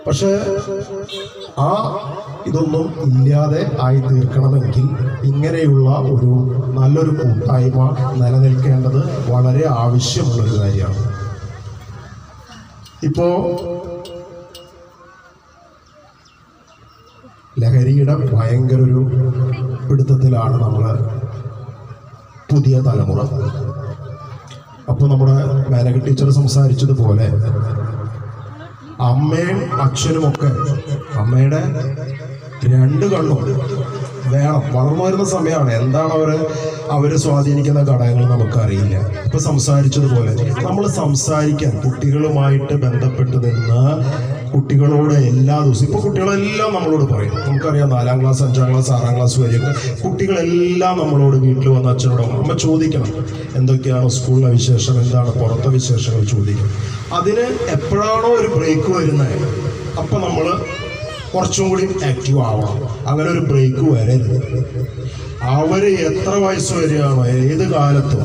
പക്ഷെ ഇതൊന്നും ഇല്ലാതെ ആയി തീർക്കണമെങ്കിൽ ഇങ്ങനെയുള്ള ഒരു നല്ലൊരു കൂട്ടായ്മ നിലനിൽക്കേണ്ടത് വളരെ ആവശ്യമുള്ളൊരു കാര്യമാണ്. ഇപ്പോ ലഹരിയുടെ ഭയങ്കര ഒരു പിടുത്തത്തിലാണ് നമ്മള് പുതിയ തലമുറ. അപ്പോൾ നമ്മുടെ മേനക ടീച്ചർ സംസാരിച്ചതുപോലെ അമ്മയും അച്ഛനുമൊക്കെ അമ്മയുടെ രണ്ട് കണ്ണും വേണം. വളർന്നു വരുന്ന സമയമാണ്. എന്താണ് അവര് സ്വാധീനിക്കുന്ന ഘടകങ്ങൾ നമുക്കറിയില്ല. ഇപ്പൊ സംസാരിച്ചതുപോലെ നമ്മൾ സംസാരിക്കാൻ കുട്ടികളുമായിട്ട് ബന്ധപ്പെട്ട് നിന്ന് കുട്ടികളോട് എല്ലാ ദിവസവും ഇപ്പൊ കുട്ടികളെല്ലാം നമ്മളോട് പറയും. നമുക്കറിയാം 4ാം ക്ലാസ് 5ാം ക്ലാസ് 6ാം ക്ലാസ് വരെയൊക്കെ കുട്ടികളെല്ലാം നമ്മളോട് വീട്ടിൽ വന്ന് അച്ഛനോടും അമ്മ ചോദിക്കണം എന്തൊക്കെയാണ് സ്കൂളിലെ വിശേഷം, എന്താണ് പുറത്തെ വിശേഷങ്ങൾ ചോദിക്കണം. അതിന് എപ്പോഴാണോ ഒരു ബ്രേക്ക് വരുന്നത് അപ്പൊ നമ്മൾ കുറച്ചും കൂടി ആക്റ്റീവ് ആവണം. അങ്ങനെ ഒരു ബ്രേക്ക് വരരുത്. അവര് എത്ര വയസ്സ് വരെയാണോ ഏത് കാലത്തും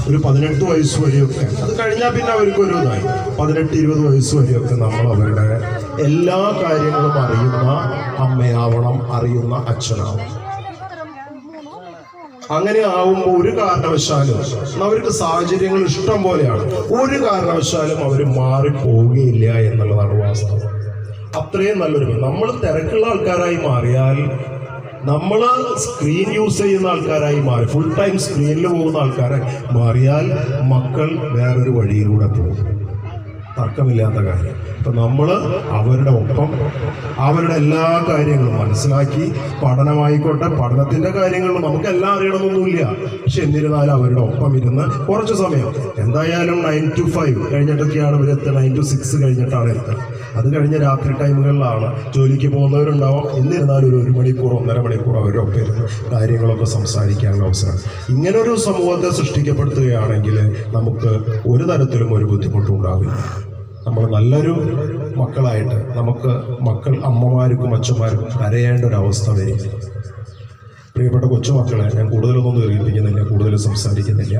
ഒരു 18 വയസ്സ് വരെയൊക്കെ, അത് കഴിഞ്ഞാൽ പിന്നെ അവർക്ക് ഒരു ഇതായി 18-20 വയസ്സ് വരെയൊക്കെ നമ്മൾ അവരുടെ എല്ലാ കാര്യങ്ങളും അറിയുന്ന അമ്മയാവണം, അറിയുന്ന അച്ഛനാവണം. അങ്ങനെ ആവുമ്പോൾ ഒരു കാരണവശാലും അവർക്ക് സാഹചര്യങ്ങൾ ഇഷ്ടം പോലെയാണ്, ഒരു കാരണവശാലും അവർ മാറിപ്പോവുകയില്ല എന്നുള്ളതാണ് വാസ്തവം. അത്രയും നല്ലൊരു നമ്മൾ തിരക്കുള്ള ആൾക്കാരായി മാറിയാൽ, നമ്മൾ സ്ക്രീൻ യൂസ് ചെയ്യുന്ന ആൾക്കാരായി മാറി, ഫുൾ ടൈം സ്ക്രീനിൽ പോകുന്ന ആൾക്കാരായി മാറിയാൽ മക്കൾ വേറൊരു വഴിയിലൂടെ പോകും. തർക്കമില്ലാത്ത കാര്യം. അപ്പം നമ്മൾ അവരുടെ ഒപ്പം അവരുടെ എല്ലാ കാര്യങ്ങളും മനസ്സിലാക്കി, പഠനമായിക്കോട്ടെ, പഠനത്തിൻ്റെ കാര്യങ്ങൾ നമുക്കെല്ലാം അറിയണമെന്നൊന്നുമില്ല. പക്ഷെ എന്നിരുന്നാലും അവരുടെ ഒപ്പം ഇരുന്ന് കുറച്ച് സമയം, എന്തായാലും 9 to 5 കഴിഞ്ഞിട്ടൊക്കെയാണ് ഇവർ എത്തുക. 9 to 6 കഴിഞ്ഞിട്ടാണ് എത്തുക. അത് കഴിഞ്ഞ് രാത്രി ടൈമുകളിലാണ് ജോലിക്ക് പോകുന്നവരുണ്ടാവും. എന്നിരുന്നാലും ഒരു 1 മണിക്കൂർ 1.5 മണിക്കൂർ അവരുടെ ഒപ്പം ഇരുന്ന് കാര്യങ്ങളൊക്കെ സംസാരിക്കാനുള്ള അവസരം. ഇങ്ങനൊരു സമൂഹത്തെ സൃഷ്ടിക്കപ്പെടുത്തുകയാണെങ്കിൽ നമുക്ക് ഒരു തരത്തിലും ഒരു ബുദ്ധിമുട്ടും ഉണ്ടാവില്ല. നമ്മൾ നല്ലൊരു മക്കളായിട്ട് നമുക്ക് അമ്മമാർക്കും അച്ഛന്മാർക്കും കരയേണ്ട ഒരു അവസ്ഥ വരും. പ്രിയപ്പെട്ട കൊച്ചുമക്കളെ, ഞാൻ കൂടുതലൊന്നും ദീർഘിപ്പിക്കുന്നില്ല, കൂടുതൽ സംസാരിക്കുന്നില്ല.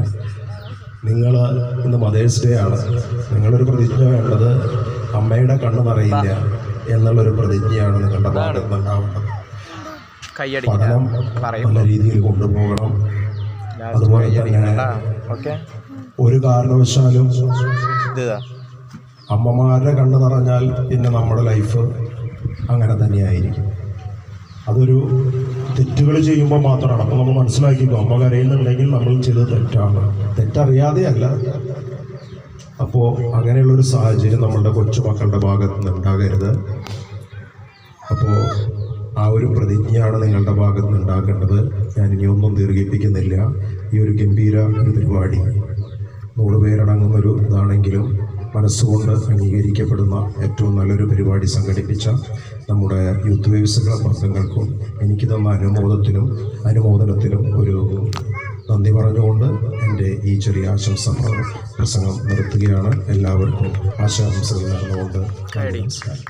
നിങ്ങൾ ഇന്ന് മദേഴ്സ് ഡേ ആണ്. നിങ്ങളൊരു പ്രതിജ്ഞ വേണ്ടത് അമ്മയുടെ കണ്ണ് നിറയില്ല എന്നുള്ളൊരു പ്രതിജ്ഞയാണ് നിങ്ങളുടെ ഭാഗത്ത് നിന്നുണ്ടാവേണ്ടത്. പഠനം നല്ല രീതിയിൽ കൊണ്ടുപോകണം. അതുപോലെ തന്നെ ഒരു കാരണവശാലും അമ്മമാരുടെ കണ്ണ് നിറഞ്ഞാൽ പിന്നെ നമ്മുടെ ലൈഫ് അങ്ങനെ തന്നെയായിരിക്കും. അതൊരു തെറ്റുകൾ ചെയ്യുമ്പോൾ മാത്രമാണ്. അപ്പോൾ നമ്മൾ മനസ്സിലാക്കിക്കോ, അമ്മ കരയുന്നുണ്ടെങ്കിൽ നമ്മൾ ചെയ്തത് തെറ്റാണ്, തെറ്ററിയാതെയല്ല. അപ്പോൾ അങ്ങനെയുള്ളൊരു സാഹചര്യം നമ്മളുടെ കൊച്ചുമക്കളുടെ ഭാഗത്ത് നിന്ന് ഉണ്ടാകരുത്. അപ്പോൾ ആ ഒരു പ്രതിജ്ഞയാണ് നിങ്ങളുടെ ഭാഗത്ത് നിന്ന് ഉണ്ടാക്കേണ്ടത്. ഞാൻ ഇനിയൊന്നും ദീർഘിപ്പിക്കുന്നില്ല. ഈ ഒരു ഗംഭീര ഒരു പരിപാടി 100 പേരടങ്ങുന്നൊരു ഇതാണെങ്കിലും മനസ്സുകൊണ്ട് അംഗീകരിക്കപ്പെടുന്ന ഏറ്റവും നല്ലൊരു പരിപാടി സംഘടിപ്പിച്ച നമ്മുടെ യൂത്ത് വേവ്സ് ക്ലബ് അംഗങ്ങൾക്കും എനിക്ക് തന്ന അനുമോദനത്തിനും ഒരു നന്ദി പറഞ്ഞുകൊണ്ട് എൻ്റെ ഈ ചെറിയ ആശംസ പ്രസംഗം നിർത്തുകയാണ്. എല്ലാവർക്കും ആശംസകൾ നേർന്നുകൊണ്ട് നമസ്കാരം.